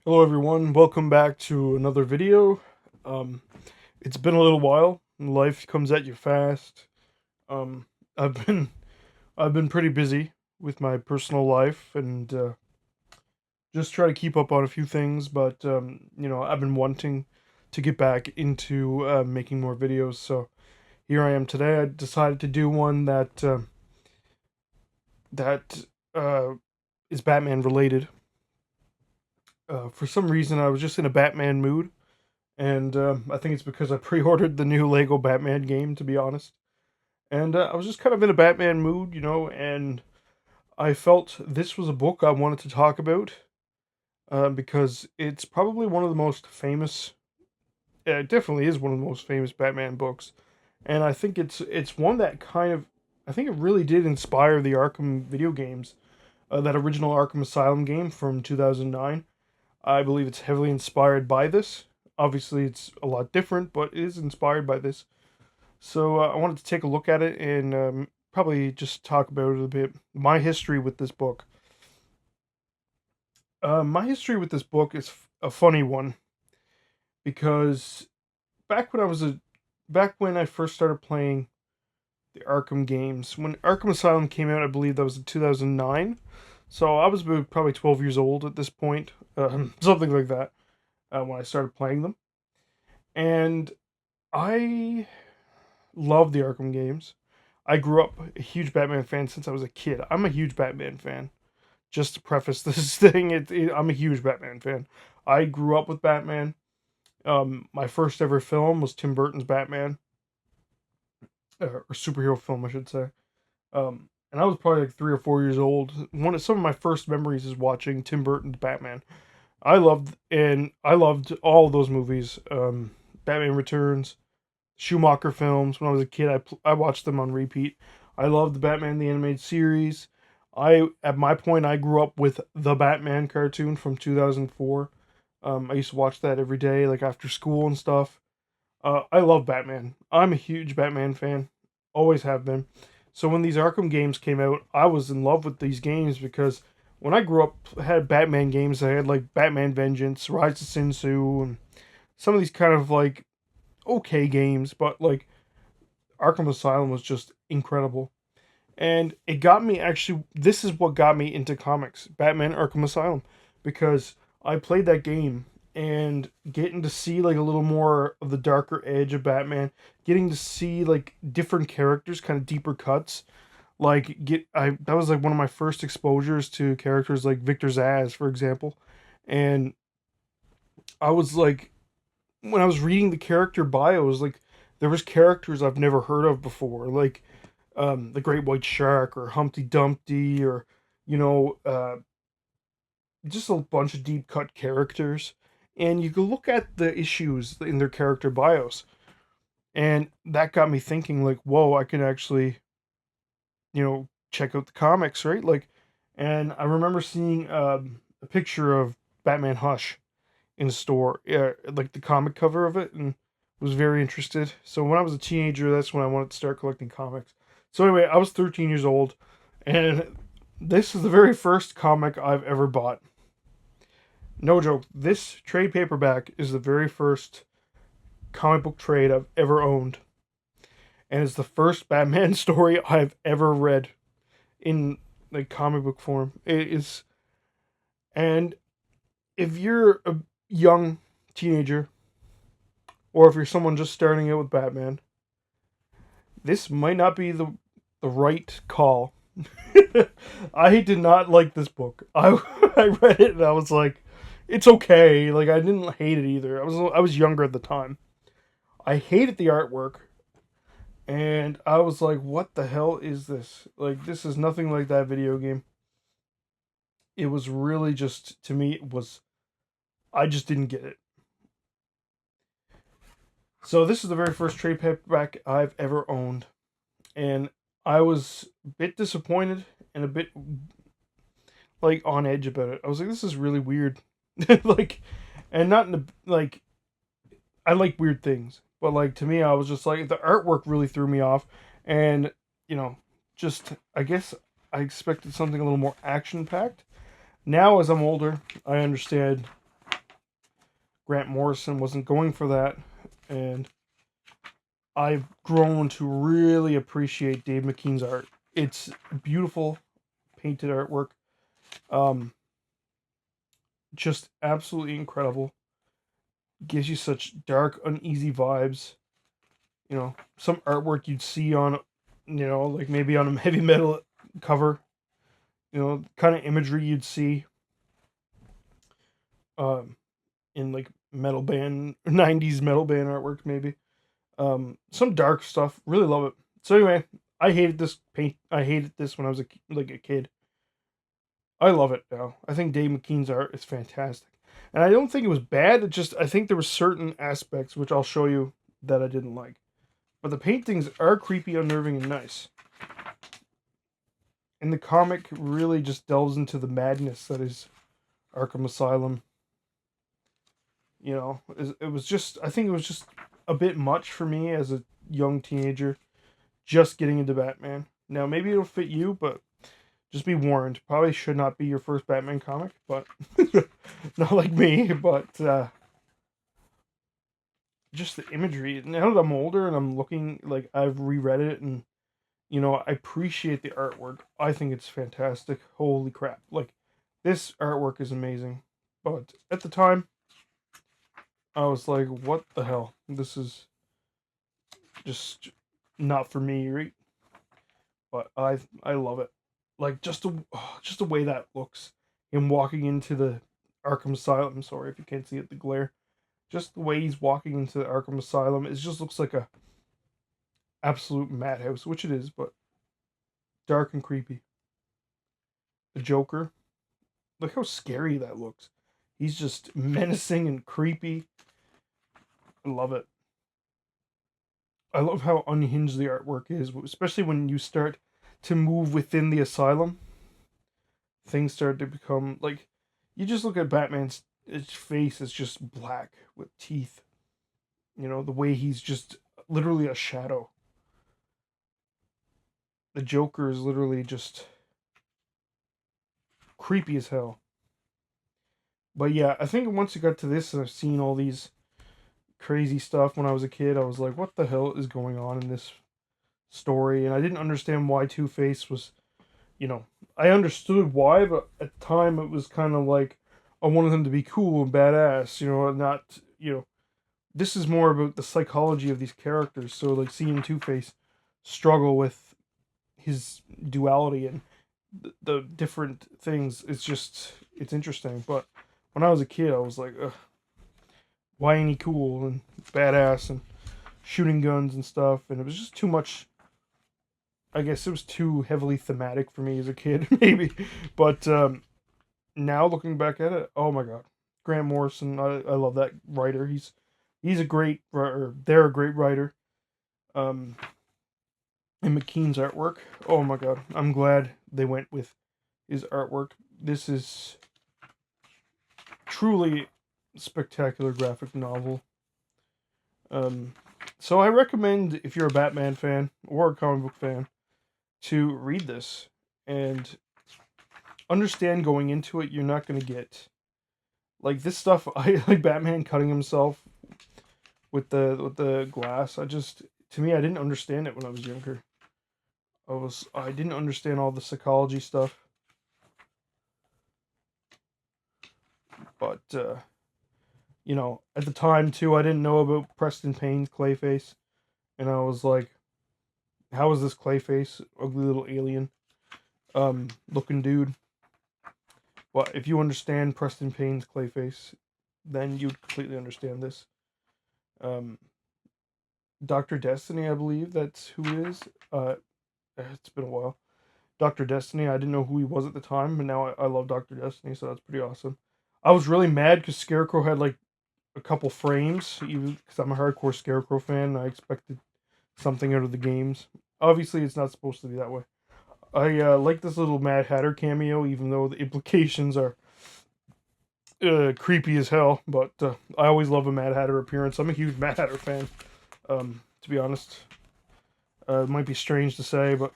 Hello everyone, welcome back to another video. Um, it's been a little while. Life comes at you fast. Um, I've been I've been pretty busy with my personal life and just try to keep up on a few things. But I've been wanting to get back into making more videos. So here I am today. I decided to do one that uh, is Batman related. For some reason, I was just in a Batman mood. And I think it's because I pre-ordered the new Lego Batman game, to be honest. And I was just kind of in a Batman mood, and I felt this was a book I wanted to talk about because it's probably one of the most famous. It definitely is one of the most famous Batman books, and I think it's one that kind of, I think it really did inspire the Arkham video games. That original Arkham Asylum game from 2009. I believe it's heavily inspired by this. Obviously, it's a lot different, but it is inspired by this. So I wanted to take a look at it and probably just talk about it a bit. My history with this book. My history with this book is a funny one because back when I was a back when I first started playing the Arkham games, when Arkham Asylum came out, I believe that was in 2009. So I was about probably 12 years old at this point, something like that, when I started playing them. And I love the Arkham games. I grew up a huge Batman fan since I was a kid. I'm a huge Batman fan. Just to preface this thing, I'm a huge Batman fan. I grew up with Batman. My first ever film was Tim Burton's Batman, or superhero film, I should say. And I was probably like 3 or 4 years old. Some of my first memories is watching Tim Burton's Batman. I loved all of those movies. Batman Returns, Schumacher films. When I was a kid, I watched them on repeat. I loved the Batman the Animated Series. At my point, I grew up with the Batman cartoon from 2004. I used to watch that every day, like after school and stuff. I love Batman. I'm a huge Batman fan. Always have been. So when these Arkham games came out, I was in love with these games because when I grew up, I had Batman games. I had like Batman Vengeance, Rise to Sin Tzu, and some of these kind of like okay games, but like Arkham Asylum was just incredible. And it got me actually, this is what got me into comics, Batman Arkham Asylum, because I played that game and getting to see like a little more of the darker edge of Batman, getting to see like different characters, kind of deeper cuts. Like get I that was like one of my first exposures to characters like Victor Zsasz, for example. And I was like, when I was reading the character bios, like there was characters I've never heard of before, like the Great White Shark or Humpty Dumpty or you know just a bunch of deep cut characters, and you can look at the issues in their character bios, and that got me thinking like, whoa, I can actually check out the comics, right? Like, and I remember seeing a picture of Batman Hush in a store, like the comic cover of it, and was very interested. So when I was a teenager, that's when I wanted to start collecting comics. So anyway, I was 13 years old, and this is the very first comic I've ever bought. No joke. This trade paperback is the very first comic book trade I've ever owned, and it's the first Batman story I've ever read in like comic book form. It is, and if you're a young teenager or if you're someone just starting out with Batman, this might not be the right call. I did not like this book. I read it and I was like, it's okay. Like I didn't hate it either. I was younger at the time. I hated the artwork, and I was like, what the hell is this? Like this is nothing like that video game. It was really just, to me it was, I just didn't get it. So this is the very first trade paperback I've ever owned, and I was a bit disappointed and a bit like on edge about it. I was like, this is really weird, like, and not in a, like, I like weird things, but like to me, I was just like the artwork really threw me off, and you know, just I guess I expected something a little more action packed. Now, as I'm older, I understand Grant Morrison wasn't going for that, and I've grown to really appreciate Dave McKean's art. It's beautiful, painted artwork. Um, just absolutely incredible. Gives you such dark, uneasy vibes. You know, some artwork you'd see on, like maybe on a heavy metal cover. Kind of imagery you'd see um, in like metal band, 90s metal band artwork, maybe. Some dark stuff. Really love it. So anyway, I hated this paint. I hated this when I was a kid. I love it now. I think Dave McKean's art is fantastic, and I don't think it was bad. It just I think there were certain aspects which I'll show you that I didn't like. But the paintings are creepy, unnerving, and nice. And the comic really just delves into the madness that is Arkham Asylum. It was just I think it was just a bit much for me as a young teenager, just getting into Batman. Now maybe it'll fit you, but just be warned. Probably should not be your first Batman comic, but not like me. But just the imagery. Now that I'm older and I'm looking, like I've reread it, and I appreciate the artwork. I think it's fantastic. Holy crap! Like this artwork is amazing. But at the time, I was like, "What the hell? This is just not for me, right?" But I love it. Like just the way that looks. Him walking into the Arkham Asylum. Sorry if you can't see it, the glare. Just the way he's walking into the Arkham Asylum, it just looks like a absolute madhouse, which it is, but dark and creepy. The Joker, look how scary that looks. He's just menacing and creepy. I love it. I love how unhinged the artwork is, especially when you start to move within the asylum. Things start to become like you just look at Batman's his face is just black with teeth. The way he's just literally a shadow. The Joker is literally just creepy as hell. But yeah, I think once you got to this and I've seen all these crazy stuff when I was a kid, I was like, what the hell is going on in this story? And I didn't understand why Two-Face was, you know, I understood why, but at the time it was kind of like I wanted him to be cool and badass, not, this is more about the psychology of these characters. So like seeing Two-Face struggle with his duality and the different things, it's interesting. But when I was a kid, I was like, ugh, why ain't he cool and badass and shooting guns and stuff? And it was just too much. I guess it was too heavily thematic for me as a kid, maybe. But now looking back at it, oh my god, Grant Morrison, I love that writer. He's a great writer. They're a great writer. Um, and McKean's artwork, oh my god, I'm glad they went with his artwork. This is truly spectacular graphic novel. Um, so I recommend if you're a Batman fan or a comic book fan to read this and understand going into it. You're not going to get like this stuff. I like Batman cutting himself with the glass. To me, I didn't understand it when I was younger. I didn't understand all the psychology stuff, but at the time too, I didn't know about Preston Payne's Clayface, and I was like, how is this Clayface, ugly little alien, looking dude? Well, if you understand Preston Payne's Clayface, then you'd completely understand this. Um, Dr. Destiny, I believe that's who it is. It's been a while. Dr. Destiny, I didn't know who he was at the time, but now I love Dr. Destiny, so that's pretty awesome. I was really mad because Scarecrow had like a couple frames, even because I'm a hardcore Scarecrow fan. I expected something out of the games. Obviously, it's not supposed to be that way. I like this little Mad Hatter cameo, even though the implications are creepy as hell. But I always love a Mad Hatter appearance. I'm a huge Mad Hatter fan, to be honest. It might be strange to say, but...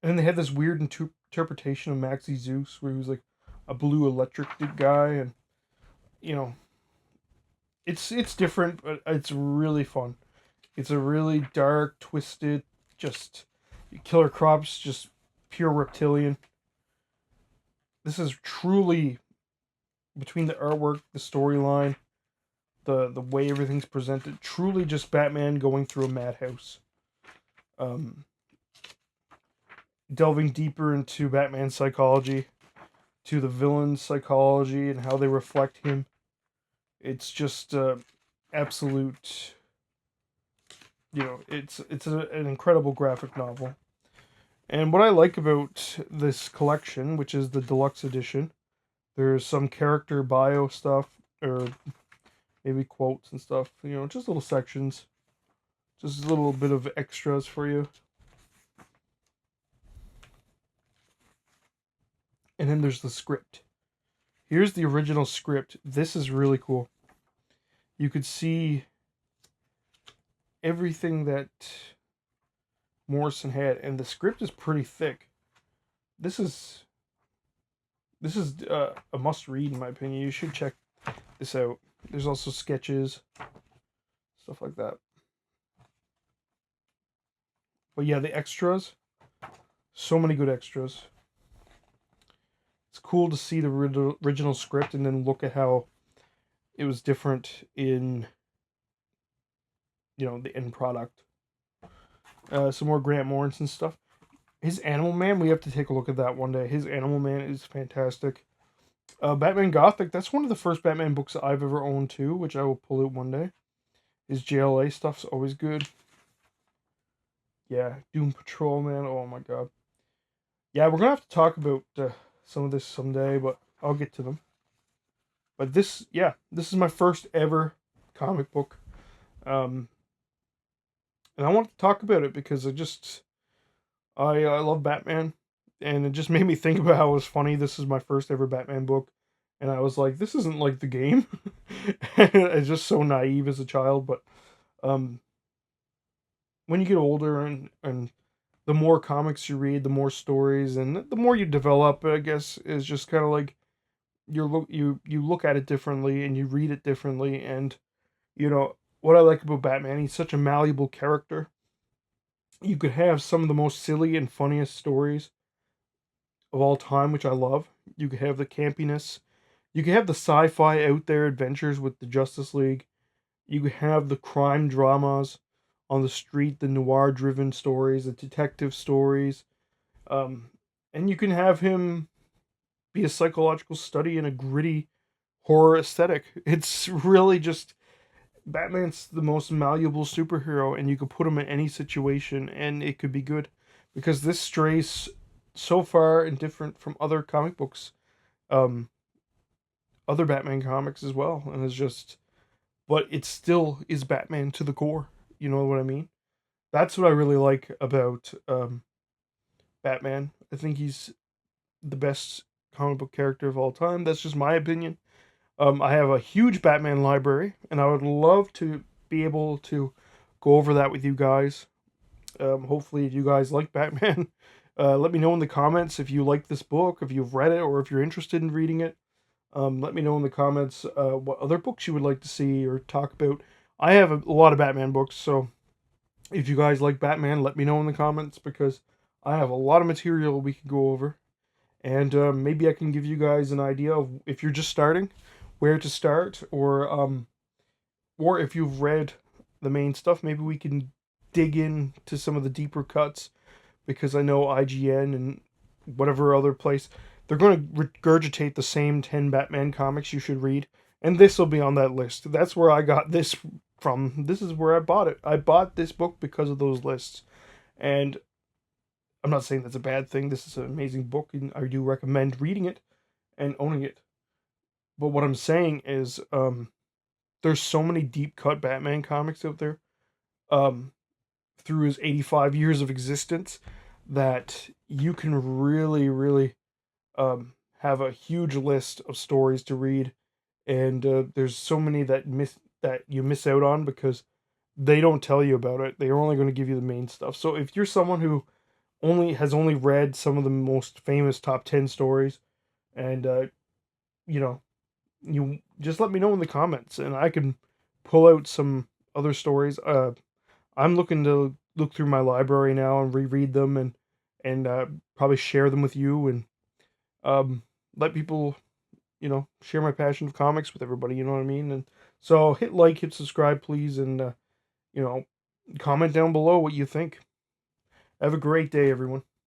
And then they had this weird interpretation of Maxie Zeus, where he was like, a blue electric guy, and you know, it's different, but it's really fun. It's a really dark, twisted, just Killer Crop's just pure reptilian. This is truly, between the artwork, the storyline, the way everything's presented, truly just Batman going through a madhouse. Um, Delving deeper into Batman's psychology, to the villain's psychology and how they reflect him. It's just absolute. An incredible graphic novel. And what I like about this collection, which is the deluxe edition, there's some character bio stuff, or maybe quotes and stuff. Just little sections, just a little bit of extras for you. And then there's the script. Here's the original script. This is really cool. You could see everything that Morrison had, and the script is pretty thick. This is a must read in my opinion. You should check this out. There's also sketches, stuff like that. But yeah, the extras, so many good extras. It's cool to see the original script and then look at how it was different in the end product. Some more Grant Morrison stuff. His Animal Man, we have to take a look at that one day. His Animal Man is fantastic. Batman Gothic, that's one of the first Batman books that I've ever owned too, which I will pull out one day. His JLA stuff's always good. Yeah, Doom Patrol, man. Oh my god. Yeah, we're gonna have to talk about some of this someday, but I'll get to them. But this is my first ever comic book. And I want to talk about it because I love Batman, and it just made me think about how it was funny. This is my first ever Batman book, and I was like, this isn't like the game. It's just so naive as a child, but when you get older and the more comics you read, the more stories, and the more you develop, I guess, is just kind of like you look at it differently and you read it differently. And what I like about Batman, he's such a malleable character. You could have some of the most silly and funniest stories of all time, which I love. You could have the campiness. You could have the sci-fi out there adventures with the Justice League. You could have the crime dramas on the street, the noir-driven stories, the detective stories. And you can have him be a psychological study in a gritty horror aesthetic. It's really just Batman's the most malleable superhero, and you could put him in any situation and it could be good, because this strays so far and different from other comic books, um other Batman comics as well, and but it still is Batman to the core. You know what I mean? That's what I really like about Batman. I think he's the best comic book character of all time. That's just my opinion. I have a huge Batman library, and I would love to be able to go over that with you guys. Hopefully, if you guys like Batman, let me know in the comments if you like this book, if you've read it, or if you're interested in reading it. Let me know in the comments what other books you would like to see or talk about. I have a lot of Batman books, so if you guys like Batman, let me know in the comments, because I have a lot of material we can go over. And maybe I can give you guys an idea of, if you're just starting, where to start, or if you've read the main stuff, maybe we can dig into some of the deeper cuts, because I know IGN and whatever other place, they're going to regurgitate the same 10 Batman comics you should read, and this will be on that list. That's where I got this from. This is where I bought it. I bought this book because of those lists, and I'm not saying that's a bad thing. This is an amazing book, and I do recommend reading it and owning it. But what I'm saying is, there's so many deep cut Batman comics out there, through his 85 years of existence, that you can really, really, have a huge list of stories to read, and there's so many that you miss out on because they don't tell you about it. They're only going to give you the main stuff. So if you're someone who only read some of the most famous top 10 stories, and you know, you just let me know in the comments, and I can pull out some other stories. I'm looking to look through my library now and reread them, and probably share them with you, and um, let people, share my passion of comics with everybody. You know what I mean? And so hit like, hit subscribe, please, and you know, comment down below what you think. Have a great day, everyone.